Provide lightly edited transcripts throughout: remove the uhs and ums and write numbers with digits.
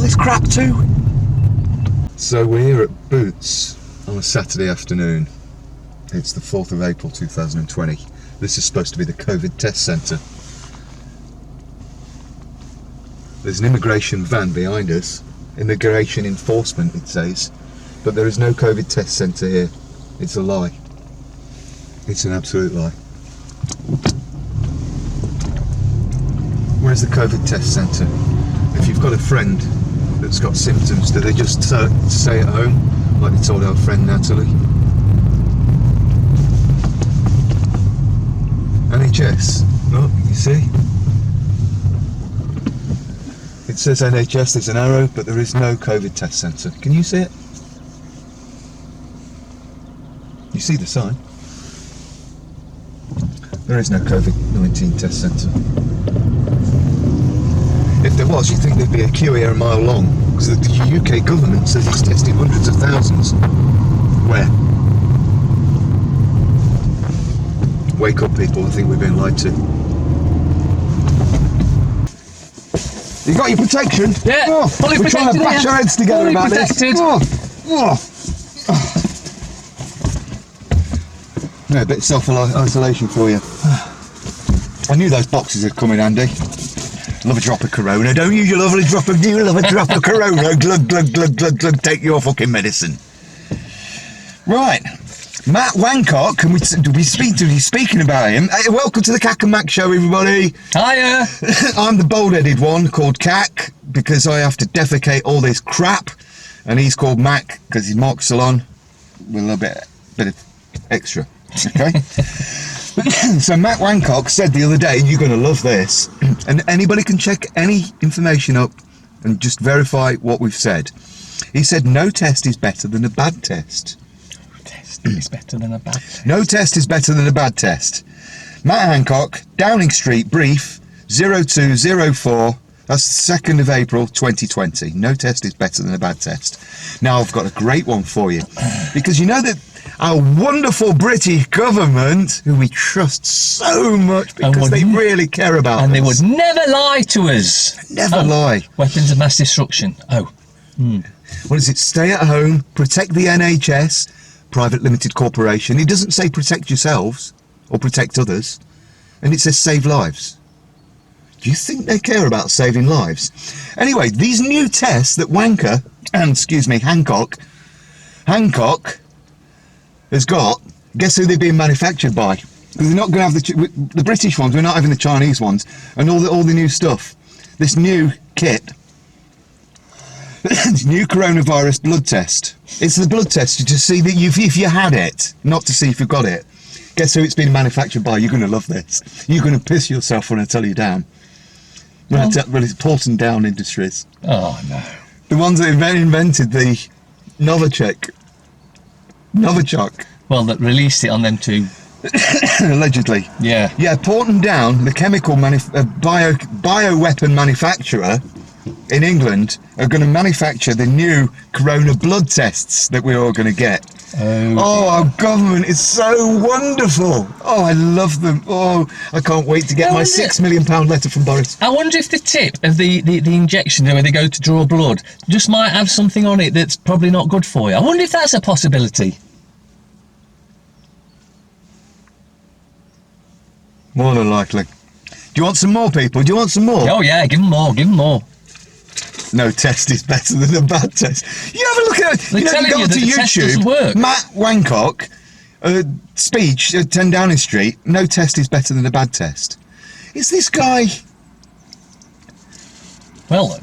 this crap too? So we're here at Boots on a Saturday afternoon. It's the 4th of April 2020. This is supposed to be the COVID test centre. There's an immigration van behind us. Immigration enforcement, it says. But there is no COVID test centre here. It's a lie. It's an absolute lie. Where's the COVID test centre? If you've got a friend that's got symptoms, do they just stay at home, like they told our friend Natalie? NHS. Look, you see? It says NHS, there's an arrow, but there is no COVID test centre. Can you see it? You see the sign? There is no COVID-19 test centre. If there was, you'd think there'd be a queue here a mile long, because the UK government says it's tested hundreds of thousands. Where? Wake up, people. I think we've been lied to. You got your protection? Yeah. Oh, fully we're trying to bash our heads together fully about protected. this. Yeah, a bit of self-isolation for you. I knew those boxes would come in handy. Love a drop of Corona, don't you? You love a drop of Corona. Glug, glug, glug, glug, glug. Take your fucking medicine. Right. Matt Wancock, can we speaking about him? Hey, welcome to the KaK M Show, everybody. Hiya. I'm the bold-headed one called KaK because I have to defecate all this crap, and he's called Mac because he's Mark Salon with a little bit of extra. Okay. So Matt Wancock said the other day, and you're going to love this, and anybody can check any information up and just verify what we've said. He said no test is better than a bad test. Is better than a bad test. No test is better than a bad test. Matt Hancock, Downing Street, brief 0204. That's the 2nd of April 2020. No test is better than a bad test. Now I've got a great one for you, because you know that our wonderful British government, who we trust so much because they really care about us. And they would never lie to us. Never lie. Weapons of mass destruction. What is it? Stay at home, protect the NHS, private limited corporation. It doesn't say protect yourselves or protect others, and it says save lives. Do you think they care about saving lives? Anyway, these new tests that Hancock has got, guess who they're being manufactured by? Because they're not going to have the British ones. We're not having the Chinese ones, and all the new stuff. This new kit. New coronavirus blood test. It's the blood test to see that if you had it, not to see if you've got it. Guess who it's been manufactured by? You're going to love this. You're going to piss yourself when I tell you down. Well, it's Porton Down Industries. Oh no. The ones that invented the Novichok. Well, that released it on them too. Allegedly. Yeah. Yeah, Porton Down, the chemical bioweapon manufacturer in England, are going to manufacture the new corona blood tests that we're all going to get. Oh, our government is so wonderful. Oh, I love them. Oh, I can't wait to get my £6 million letter from Boris. I wonder if the tip of the injection where they go to draw blood just might have something on it that's probably not good for you. I wonder if that's a possibility. More than likely. Do you want some more, people? Do you want some more? Oh yeah, give them more, give them more. No test is better than a bad test. You have a look at it. They're you know, if you go telling you onto that the test doesn't YouTube, work. Matt Wancock, speech at 10 Downing Street, no test is better than a bad test. Is this guy... Well,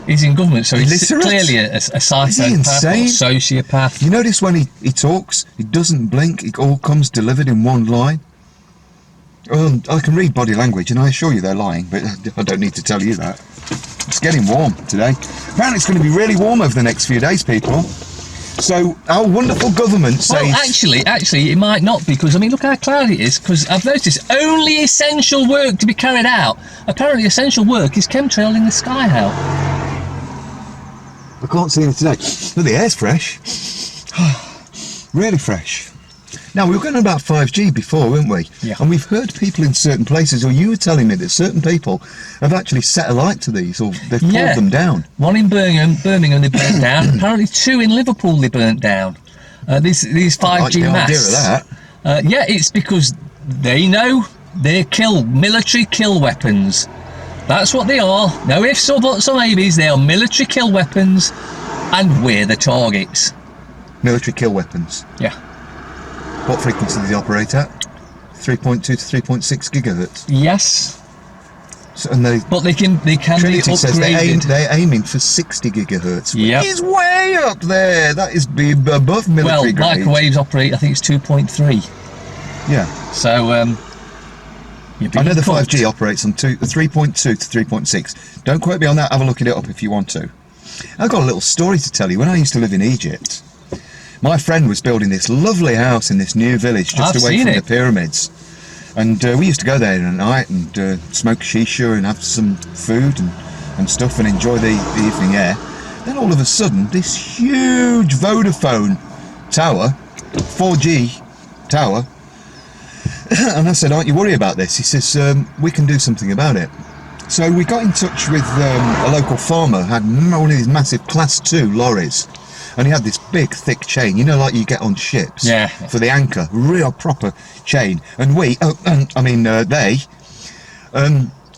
he's in government, so he's clearly a psychopath or sociopath. You notice when he talks, he doesn't blink, it all comes delivered in one line. I can read body language, and I assure you they're lying, but I don't need to tell you that. It's getting warm today. Apparently it's going to be really warm over the next few days, people. So our wonderful government says... Well, actually, it might not, because, I mean, look how cloudy it is, because I've noticed only essential work to be carried out. Apparently essential work is chemtrailing the sky out. I can't see it today. But the air's fresh. Really fresh. Now, we were going on about 5G before, weren't we? Yeah. And we've heard people in certain places, or you were telling me that certain people have actually set alight to these, or they've pulled them down. One in Birmingham they burnt down. Apparently 2 in Liverpool they burnt down. These 5G masts. I like the idea of that. Yeah, it's because they know they're military kill weapons. That's what they are. No ifs or buts or maybes. They are military kill weapons, and we're the targets. Military kill weapons. Yeah. What frequency do they operate at? 3.2 to 3.6 gigahertz. Yes. So, and but they can be Trinity says upgraded. they're aiming for 60 gigahertz. Yep. Which is way up there. That is above military grade. Microwaves operate, I think it's 2.3. Yeah. So, I know the 5G operates on 3.2 to 3.6. Don't quote me on that. Have a look at it up if you want to. I've got a little story to tell you. When I used to live in Egypt, my friend was building this lovely house in this new village just away from the pyramids. And we used to go there at night and smoke shisha and have some food and stuff and enjoy the evening air. Then all of a sudden, this huge Vodafone tower, 4G tower, and I said, aren't you worried about this? He says, we can do something about it. So we got in touch with a local farmer, had one of these massive class 2 lorries, and he had this big thick chain, you know, like you get on ships, for the anchor, real proper chain. And they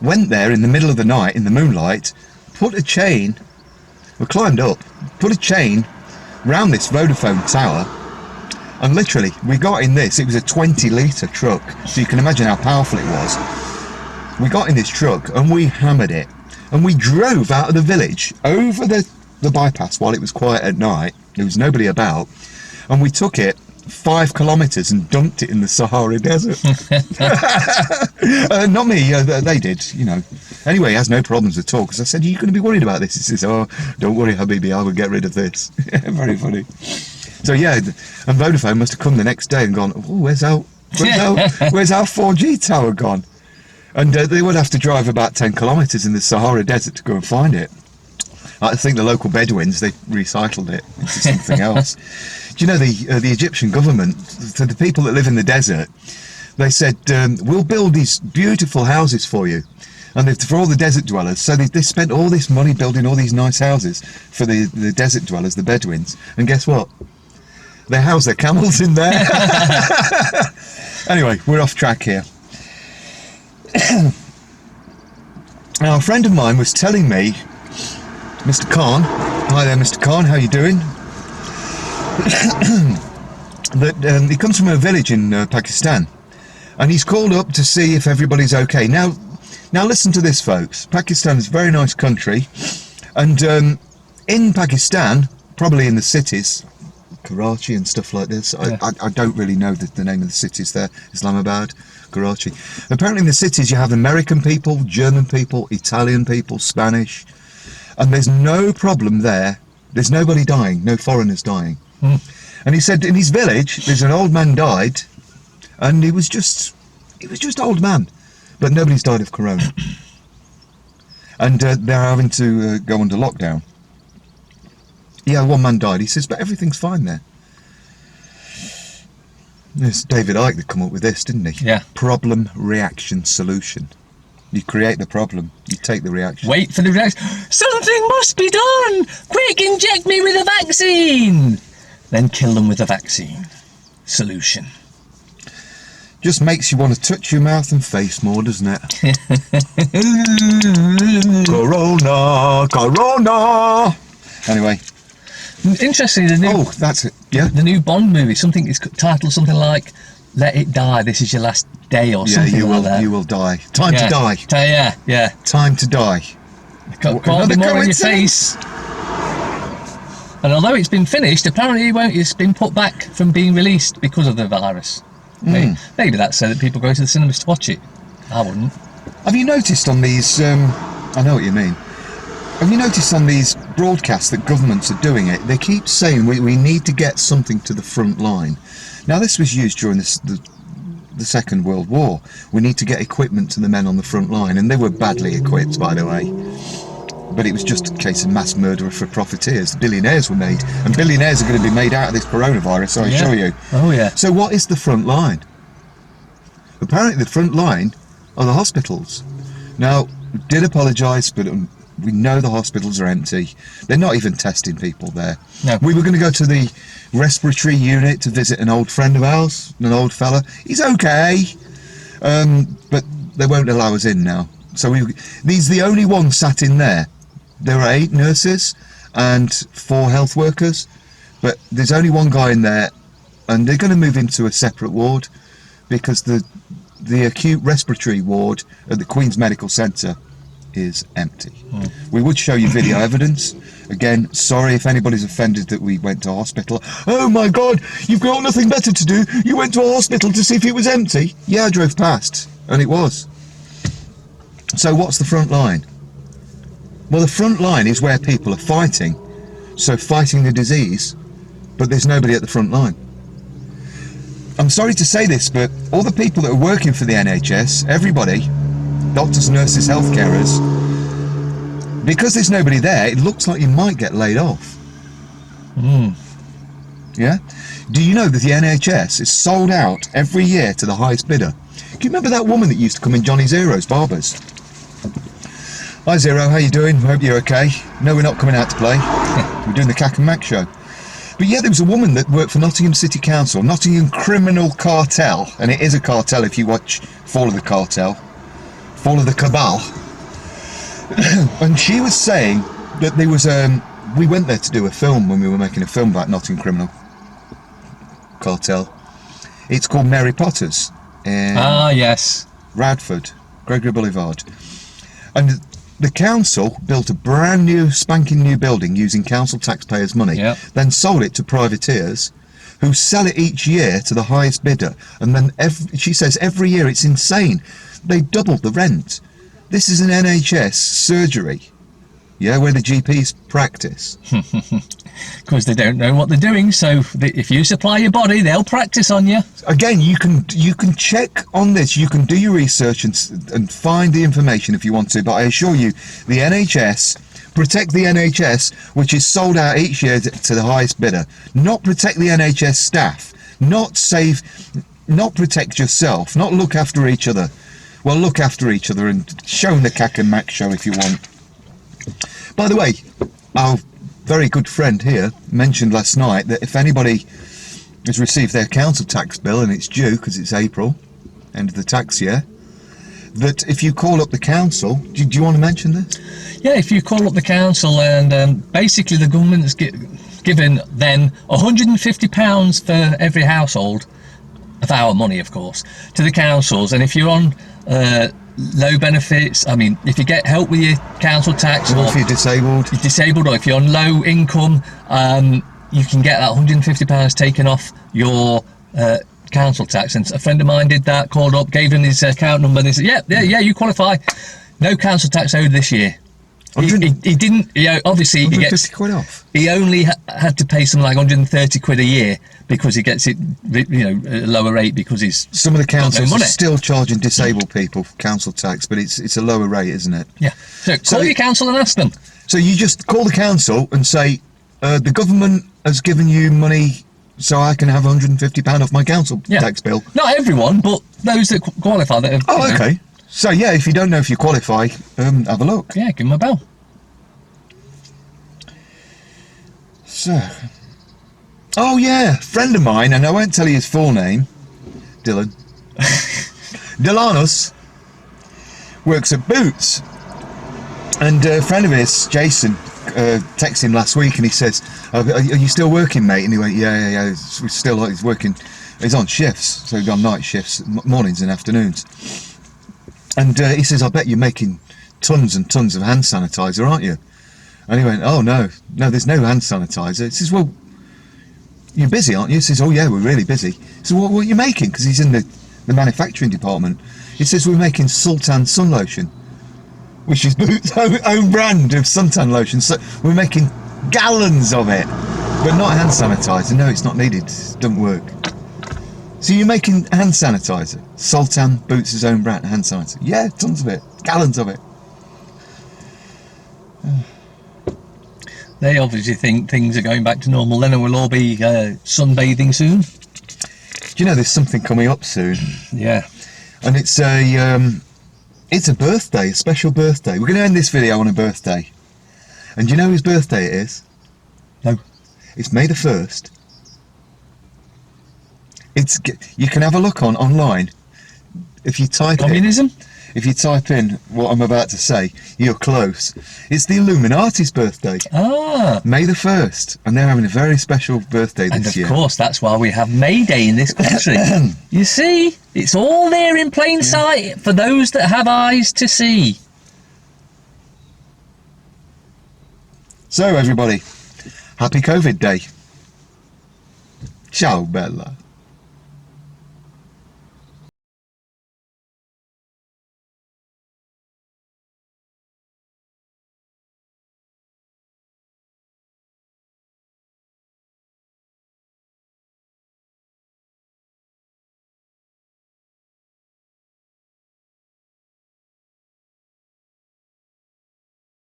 went there in the middle of the night in the moonlight, put a chain, we climbed up, put a chain round this Vodafone tower, and literally we got in this. It was a 20-litre truck, so you can imagine how powerful it was. We got in this truck and we hammered it, and we drove out of the village over the bypass while it was quiet at night. There was nobody about, and we took it 5 kilometres and dumped it in the Sahara Desert. Not me, they did, you know. Anyway, he has no problems at all, because I said, are you going to be worried about this? He says, oh, don't worry, Habibi, I will get rid of this. Very funny. So yeah, and Vodafone must have come the next day and gone, oh, where's our 4G tower gone? And they would have to drive about 10 kilometres in the Sahara Desert to go and find it. I think the local Bedouins, they recycled it into something else. Do you know the Egyptian government, to the people that live in the desert, they said, we'll build these beautiful houses for you. And for all the desert dwellers, so they spent all this money building all these nice houses for the desert dwellers, the Bedouins. And guess what? They house their camels in there. Anyway, we're off track here. Now, a friend of mine was telling me, Mr. Khan, hi there Mr. Khan, how you doing? That he comes from a village in Pakistan, and he's called up to see if everybody's okay. Now listen to this, folks. Pakistan is a very nice country, and in Pakistan, probably in the cities, Karachi and stuff like this. Yeah. I don't really know the name of the cities there. Islamabad, Karachi. Apparently in the cities you have American people, German people, Italian people, Spanish, and there's no problem there. There's nobody dying, no foreigners dying. And he said in his village there's an old man died, and he was just old man, but nobody's died of corona. And they're having to go under lockdown. Yeah, one man died. He says, but everything's fine there. There's David Icke that come up with this, didn't he? Yeah. Problem, reaction, solution. You create the problem, you take the reaction. Wait for the reaction. Something must be done! Quick, inject me with a vaccine! Then kill them with a vaccine. Solution. Just makes you want to touch your mouth and face more, doesn't it? Corona, Corona! Anyway. Interesting, that's it. Yeah. The new Bond movie, something is titled something like "Let It Die. This is your last day" or something like that. You will die. Time to die. Yeah. Time to die. Can't be more in your face. And although it's been finished, apparently it's been put back from being released because of the virus. Maybe that's so that people go to the cinemas to watch it. I wouldn't. Have you noticed on these? I know what you mean. Have you noticed on these broadcasts that governments are doing it? They keep saying we need to get something to the front line. Now this was used during the Second World War. We need to get equipment to the men on the front line, and they were badly equipped, by the way. but it was just a case of mass murder for profiteers. Billionaires were made, and billionaires are going to be made out of this coronavirus, I assure you. Oh yeah. So what is the front line? Apparently the front line are the hospitals. Now, we did apologise, but we know the hospitals are empty. They're not even testing people there. No. We were going to go to the respiratory unit to visit an old friend of ours, an old fella. He's okay, but they won't allow us in now. So he's the only one sat in there. There are 8 nurses and 4 health workers, but there's only one guy in there, and they're going to move into a separate ward because the acute respiratory ward at the Queen's Medical Centre is empty. We would show you video evidence. Again, sorry if anybody's offended that we went to a hospital. Oh my God, you've got nothing better to do. You went to a hospital to see if it was empty. Yeah, I drove past, and it was. So what's the front line? Well, the front line is where people are fighting. So fighting the disease, but there's nobody at the front line. I'm sorry to say this, but all the people that are working for the NHS, everybody, doctors, nurses, health carers, because there's nobody there, it looks like you might get laid off. Yeah? Do you know that the NHS is sold out every year to the highest bidder? Do you remember that woman that used to come in Johnny Zero's Barbers? Hi Zero, how you doing? Hope you're okay. No, we're not coming out to play. We're doing the KaK M Show. But yeah, there was a woman that worked for Nottingham City Council, Nottingham Criminal Cartel, and it is a cartel if you watch Fall of the Cartel, Fall of the Cabal. And she was saying that there was we went there to do a film when we were making a film about Nottingham Criminal Cartel. It's called Mary Potter's in Yes. Radford, Gregory Boulevard. And the council built a brand new, spanking new building using council taxpayers' money, then sold it to privateers who sell it each year to the highest bidder. And then she says every year, it's insane. They doubled the rent. This is an NHS surgery, yeah, where the GPs practice. Because they don't know what they're doing, so if you supply your body, they'll practice on you. Again, you can check on this, you can do your research and find the information if you want to, but I assure you, the NHS, protect the NHS, which is sold out each year to the highest bidder. Not protect the NHS staff, not protect yourself, not look after each other. Well, look after each other and show them the KaK M Show if you want. By the way, our very good friend here mentioned last night that if anybody has received their council tax bill and it's due because it's April, end of the tax year, that if you call up the council, do you want to mention this? Yeah, if you call up the council and basically the government's given then £150 for every household, of our money of course, to the councils, and if you're on low benefits, I mean, if you get help with your council tax, or if you're disabled, or if you're on low income, you can get that £150 taken off your council tax. And a friend of mine did that, called up, gave him his account number, and they said, yeah, you qualify. No council tax owed this year. He didn't, obviously he gets £150 off. He only had to pay something like 130 quid a year because he gets it, at a lower rate because he's some of the councils are still charging disabled people council tax, but it's a lower rate, isn't it? Yeah. So call your council and ask them. So you just call the council and say, the government has given you money so I can have £150 off my council tax bill. Not everyone, but those that qualify. That have, okay. So yeah, if you don't know if you qualify, have a look. Yeah, give them a bell. So, oh yeah, friend of mine, and I won't tell you his full name, Dylan. Dylanus works at Boots, and a friend of his, Jason, texted him last week, and he says, "Are you still working, mate?" And he went, "Yeah. He's working. He's on shifts, so he's on night shifts, mornings and afternoons." And he says, "I bet you're making tons and tons of hand sanitizer, aren't you?" And he went, "Oh no, there's no hand sanitizer." He says, "Well, you're busy, aren't you?" He says, "Oh yeah, we're really busy." He says, "What are you making?" Because he's in the manufacturing department. He says, "We're making Sultan sun lotion, which is Boots' own brand of suntan lotion. So we're making gallons of it, but not hand sanitizer. No, it's not needed. It doesn't work." So you're making hand sanitizer, Sultan, Boots' own brand hand sanitizer. Yeah, tons of it, gallons of it. They obviously think things are going back to normal then, and we'll all be sunbathing soon. Do you know there's something coming up soon? Yeah. And it's a birthday, a special birthday. We're going to end this video on a birthday. And do you know whose birthday it is? No. It's May the 1st. You can have a look online. If you type Communism? If you type in what I'm about to say, you're close. It's the Illuminati's birthday. Ah. May the 1st. And they're having a very special birthday this year. And of course, that's why we have May Day in this country. You see, it's all there in plain sight for those that have eyes to see. So everybody, happy COVID Day. Ciao, Bella.